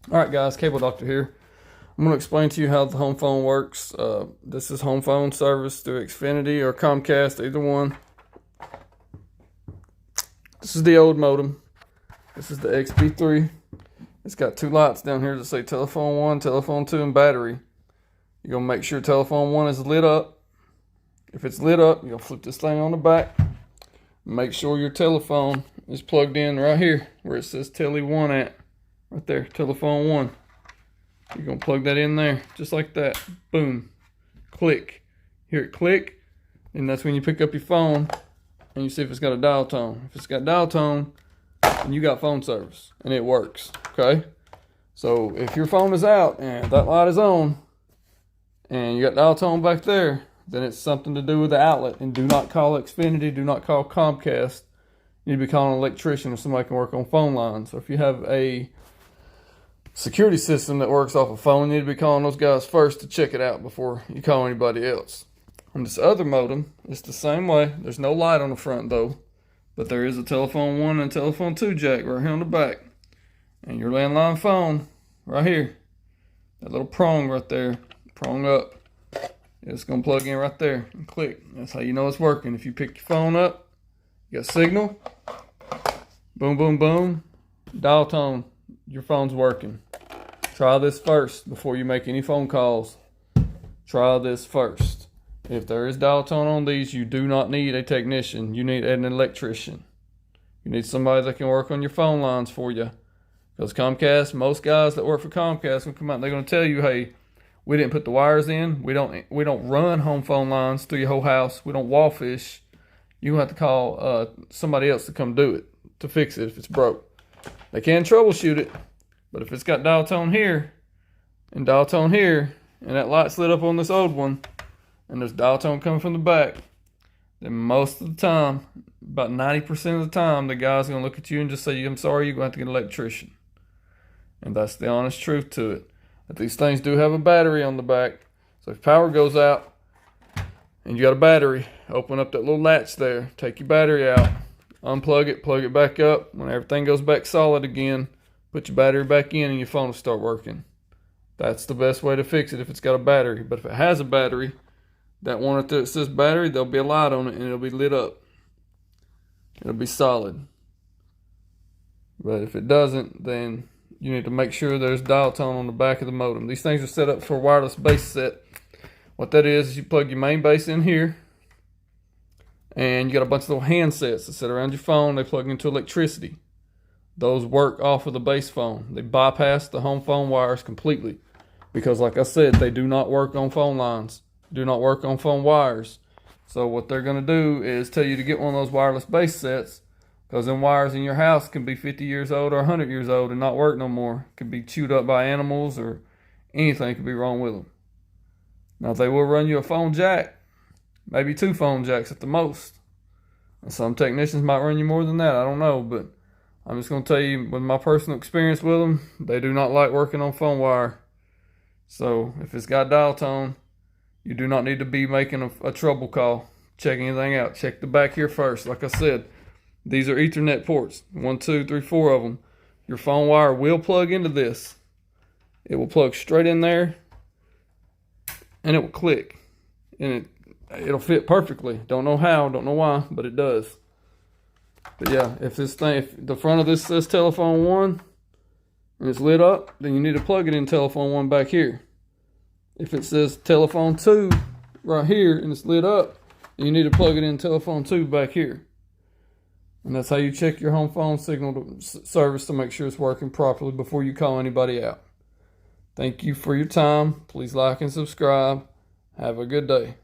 Alright guys, Cable Doctor here. I'm going to explain to you how the home phone works. This is home phone service through Xfinity or Comcast, either one. This is the old modem. This is the XB3. It's got two lights down here that say telephone 1, telephone 2, and battery. You're going to make sure telephone 1 is lit up. If it's lit up, you're going to flip this thing on the back. Make sure your telephone is plugged in right here where it says Tele 1 at. Right there, telephone 1. You're going to plug that in there, just like that. Boom. Click. Hear it click, and that's when you pick up your phone and you see if it's got a dial tone. If it's got dial tone, then you got phone service, and it works, okay? So if your phone is out and that light is on, and you got dial tone back there, then it's something to do with the outlet. And do not call Xfinity, do not call Comcast. You need to be calling an electrician or somebody can work on phone lines. So if you have a security system that works off a phone, you need to be calling those guys first to check it out before you call anybody else. On this other modem, it's the same way. There's no light on the front though, but there is a telephone 1 and telephone 2 jack right here on the back. And your landline phone right here, that little prong right there, prong up, it's going to plug in right there and click. That's how you know it's working. If you pick your phone up, you got signal, boom, boom, boom, dial tone, your phone's working. Try this first before you make any phone calls. Try this first. If there is dial tone on these, you do not need a technician. You need an electrician. You need somebody that can work on your phone lines for you. Because Comcast, most guys that work for Comcast will come out and they're going to tell you, hey, we didn't put the wires in. We don't run home phone lines through your whole house. We don't wall fish. You're going to have to call somebody else to come do it, to fix it if it's broke. They can troubleshoot it, but if it's got dial tone here and dial tone here, and that light's lit up on this old one, and there's dial tone coming from the back, then most of the time, about 90% of the time, the guy's going to look at you and just say, I'm sorry, you're going to have to get an electrician. And that's the honest truth to it. But these things do have a battery on the back, so if power goes out and you got a battery, open up that little latch there, take your battery out, unplug it, plug it back up. When everything goes back solid again, put your battery back in and your phone will start working. That's the best way to fix it if it's got a battery. But if it has a battery, that one that says battery, there'll be a light on it and it'll be lit up. It'll be solid. But if it doesn't, then you need to make sure there's dial tone on the back of the modem. These things are set up for wireless base set. What that is you plug your main base in here, and you got a bunch of little handsets that sit around your phone. They plug into electricity. Those work off of the base phone. They bypass the home phone wires completely. Because like I said, they do not work on phone lines. Do not work on phone wires. So what they're going to do is tell you to get one of those wireless base sets. Because them wires in your house can be 50 years old or 100 years old and not work no more. Could be chewed up by animals or anything could be wrong with them. Now they will run you a phone jack. Maybe 2 phone jacks at the most. And some technicians might run you more than that. I don't know. But I'm just going to tell you, with my personal experience with them, they do not like working on phone wire. So if it's got dial tone, you do not need to be making a trouble call. Check anything out. Check the back here first. Like I said, these are Ethernet ports. 1, 2, 3, 4 of them. Your phone wire will plug into this. It will plug straight in there. And it will click. And it'll fit perfectly. Don't know how, don't know why, but it does. But yeah, if the front of this says telephone 1 and it's lit up, then you need to plug it in telephone 1 back here. If it says telephone 2 right here and it's lit up, then you need to plug it in telephone 2 back here. And that's how you check your home phone signal service to make sure it's working properly before you call anybody out. Thank you for your time. Please like and subscribe. Have a good day.